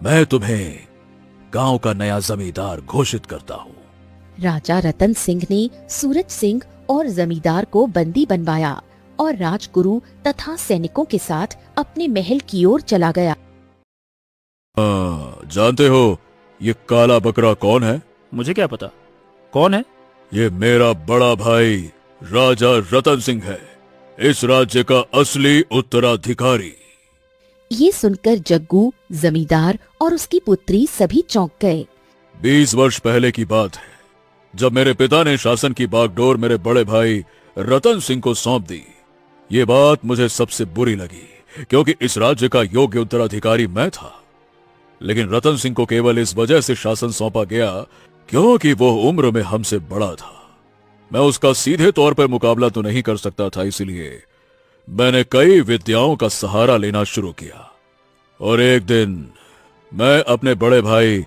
मैं तुम्हें गांव का नया जमींदार घोषित करता हूँ। राजा रतन सिंह ने सूरज सिंह और जमींदार को बंदी बनवाया और राजगुरु तथा सैनिकों के साथ अपने महल की ओर चला गया। जानते हो ये काला बकरा कौन है? मुझे क्या पता, कौन है? ये मेरा बड़ा भाई राजा रतन सिंह है, इस राज्य का असली उत्तराधिकारी। ये सुनकर जग्गू, जमींदार और उसकी पुत्री सभी चौंक गए। 20 वर्ष पहले की बात है, जब मेरे पिता ने शासन की बागडोर मेरे बड़े भाई रतन सिंह को सौंप दी। ये बात मुझे सबसे बुरी लगी, क्योंकि इस राज्य का योग्य उत्तराधिकारी मैं था। लेकिन रतन सिंह को केवल इस वजह से शासन सौंपा गया क्योंकि वो उम्र में हमसे बड़ा था। मैं उसका सीधे तौर पर मुकाबला तो नहीं कर सकता था, इसलिए मैंने कई विद्याओं का सहारा लेना शुरू किया। और एक दिन मैं अपने बड़े भाई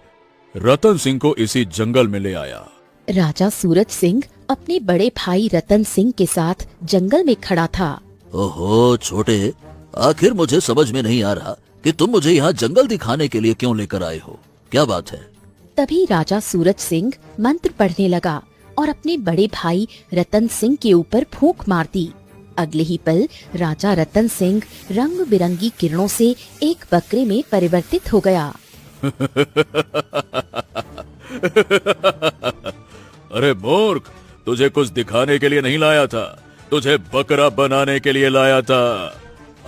रतन सिंह को इसी जंगल में ले आया। राजा सूरज सिंह अपने बड़े भाई रतन सिंह के साथ जंगल में खड़ा था। ओहो छोटे, आखिर मुझे समझ में नहीं आ रहा कि तुम मुझे यहाँ जंगल दिखाने के लिए क्यों लेकर आए हो। क्या बात है? तभी राजा सूरज सिंह मंत्र पढ़ने लगा और अपने बड़े भाई रतन सिंह के ऊपर फूंक मार दी। अगले ही पल राजा रतन सिंह रंग बिरंगी किरणों से एक बकरे में परिवर्तित हो गया। अरे मूर्ख, तुझे कुछ दिखाने के लिए नहीं लाया था, तुझे बकरा बनाने के लिए लाया था।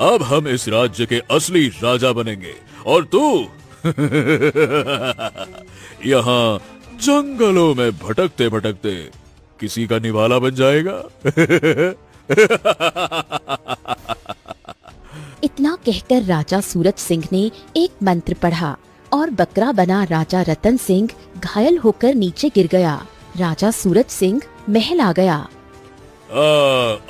अब हम इस राज्य के असली राजा बनेंगे और तू यहाँ जंगलों में भटकते भटकते किसी का निवाला बन जाएगा। इतना कहकर राजा सूरज सिंह ने एक मंत्र पढ़ा और बकरा बना राजा रतन सिंह घायल होकर नीचे गिर गया। राजा सूरज सिंह महल आ गया।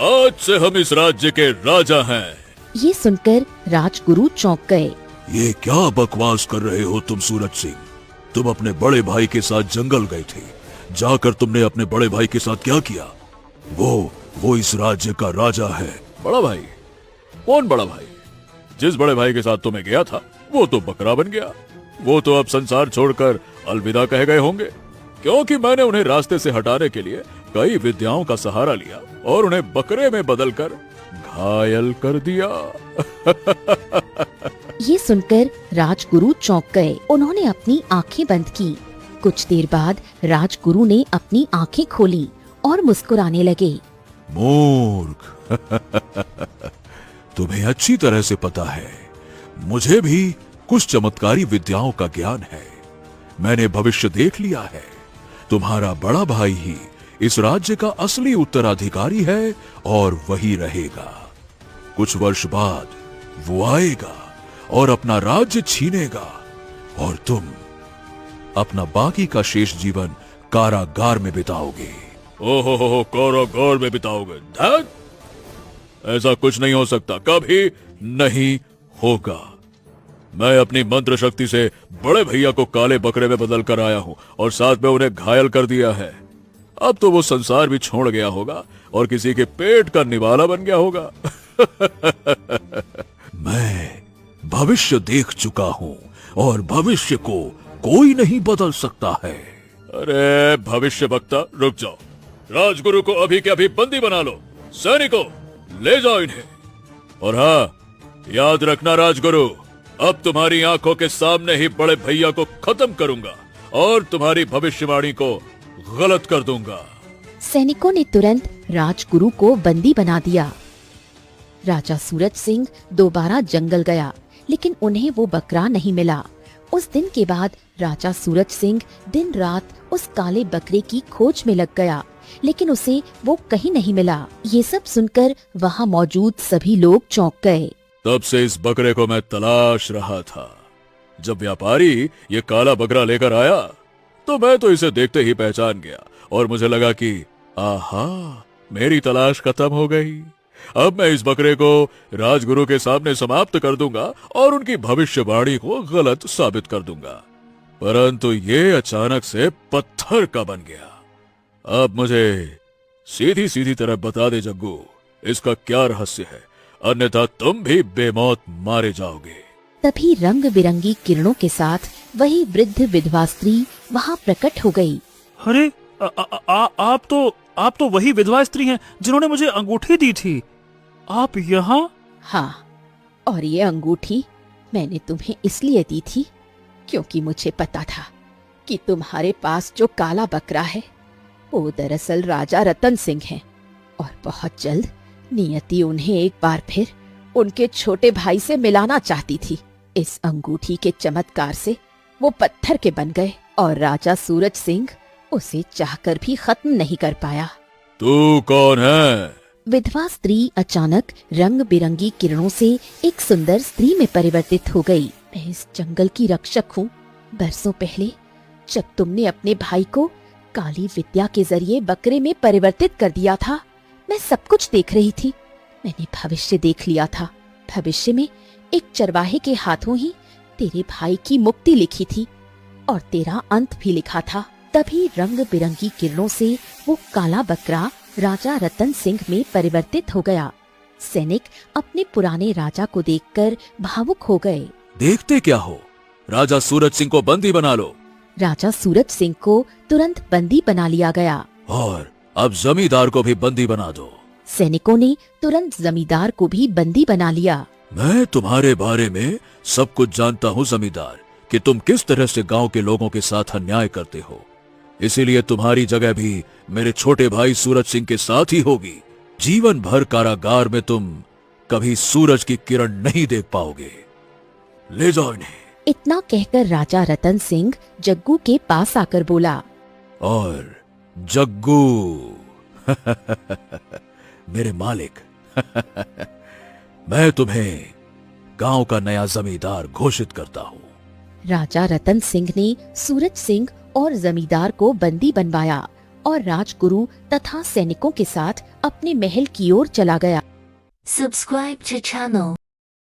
आज से हम इस राज्य के राजा हैं। ये सुनकर राजगुरु चौंक गए। ये क्या बकवास कर रहे हो तुम सूरज सिंह? तुम अपने बड़े भाई के साथ जंगल गए थे, जाकर तुमने अपने बड़े भाई के साथ क्या किया? वो इस राज्य का राजा है। बड़ा भाई? कौन बड़ा भाई? जिस बड़े भाई के साथ तुम्हें गया था वो तो बकरा बन गया। वो तो अब संसार छोड़कर अलविदा कह गए होंगे, क्योंकि मैंने उन्हें रास्ते से हटाने के लिए कई विद्याओं का सहारा लिया और उन्हें बकरे में बदलकर घायल कर दिया। ये सुनकर राजगुरु चौंक गए। उन्होंने अपनी आंखें बंद की। कुछ देर बाद राजगुरु ने अपनी आंखें खोली और मुस्कुराने लगे। मूर्ख, तुम्हें अच्छी तरह से पता है, मुझे भी कुछ चमत्कारी विद्याओं का ज्ञान है। मैंने भविष्य देख लिया है। तुम्हारा बड़ा भाई ही इस राज्य का असली उत्तराधिकारी है और वही रहेगा। कुछ वर्ष बाद वो आएगा और अपना राज्य छीनेगा और तुम अपना बाकी का शेष जीवन कारागार में बिताओगे। ओहो, कारागार में बिताओगे? धत! ऐसा कुछ नहीं हो सकता, कभी नहीं होगा। मैं अपनी मंत्र शक्ति से बड़े भैया को काले बकरे में बदल कर आया हूं और साथ में उन्हें घायल कर दिया है। अब तो वो संसार भी छोड़ गया होगा और किसी के पेट का निवाला बन गया होगा। मैं भविष्य देख चुका हूं और भविष्य को कोई नहीं बदल सकता है। अरे भविष्य वक्ता, रुक जाओ। राजगुरु को अभी के अभी बंदी बना लो। सैनिकों, ले जाओ इन्हें। और हाँ, याद रखना राजगुरु, अब तुम्हारी आंखों के सामने ही बड़े भैया को खत्म करूंगा और तुम्हारी भविष्यवाणी को गलत कर दूंगा। सैनिकों ने तुरंत राजगुरु को बंदी बना दिया। राजा सूरज सिंह दोबारा जंगल गया, लेकिन उन्हें वो बकरा नहीं मिला। उस दिन के बाद राजा सूरज सिंह दिन रात उस काले बकरे की खोज में लग गया, लेकिन उसे वो कहीं नहीं मिला। ये सब सुनकर वहाँ मौजूद सभी लोग चौंक गए। तब से इस बकरे को मैं तलाश रहा था। जब व्यापारी ये काला बकरा लेकर आया तो मैं तो इसे देखते ही पहचान गया और मुझे लगा कि आहा, मेरी तलाश खत्म हो गई। अब मैं इस बकरे को राजगुरु के सामने समाप्त कर दूंगा और उनकी भविष्यवाणी को गलत साबित कर दूंगा। परंतु ये अचानक से पत्थर का बन गया। अब मुझे सीधी सीधी तरह बता दे जग्गू, इसका क्या रहस्य है, अन्यथा तुम भी बेमौत मारे जाओगे। तभी रंग बिरंगी किरणों के साथ वही वृद्ध विधवा स्त्री वहाँ प्रकट हो गई। अरे आप तो वही विधवा स्त्री हैं जिन्होंने मुझे अंगूठी दी थी। आप यहाँ? हाँ, और ये अंगूठी मैंने तुम्हें इसलिए दी थी क्योंकि मुझे पता था कि तुम्हारे पास जो काला बकरा है वो दरअसल राजा रतन सिंह है, और बहुत जल्द नियति उन्हें एक बार फिर उनके छोटे भाई से मिलाना चाहती थी। इस अंगूठी के चमत्कार से वो पत्थर के बन गए और राजा सूरज सिंह उसे चाहकर भी खत्म नहीं कर पाया। तू कौन है? विधवा स्त्री अचानक रंग बिरंगी किरणों से एक सुंदर स्त्री में परिवर्तित हो गई। मैं इस जंगल की रक्षक हूँ। बरसों पहले जब तुमने अपने भाई को काली विद्या के जरिए बकरे में परिवर्तित कर दिया था, मैं सब कुछ देख रही थी। मैंने भविष्य देख लिया था। भविष्य में एक चरवाहे के हाथों ही तेरे भाई की मुक्ति लिखी थी और तेरा अंत भी लिखा था। तभी रंग बिरंगी किरणों से वो काला बकरा राजा रतन सिंह में परिवर्तित हो गया। सैनिक अपने पुराने राजा को देखकर भावुक हो गए। देखते क्या हो, राजा सूरज सिंह को बंदी बना लो। राजा सूरज सिंह को तुरंत बंदी बना लिया गया और अब जमींदार को भी बंदी बना दो। सैनिकों ने तुरंत जमींदार को भी बंदी बना लिया। मैं तुम्हारे बारे में सब कुछ जानता हूँ जमींदार, कि तुम किस तरह से गांव के लोगों के साथ अन्याय करते हो। इसीलिए तुम्हारी जगह भी मेरे छोटे भाई सूरज सिंह के साथ ही होगी। जीवन भर कारागार में तुम कभी सूरज की किरण नहीं देख पाओगे। ले जाओ इन्हें। इतना कहकर राजा रतन सिंह जग्गू के पास आकर बोला, और जग्गू मेरे मालिक मैं तुम्हें गांव का नया जमींदार घोषित करता हूँ। राजा रतन सिंह ने सूरज सिंह और जमींदार को बंदी बनवाया और राजगुरु तथा सैनिकों के साथ अपने महल की ओर चला गया। Subscribe to channel.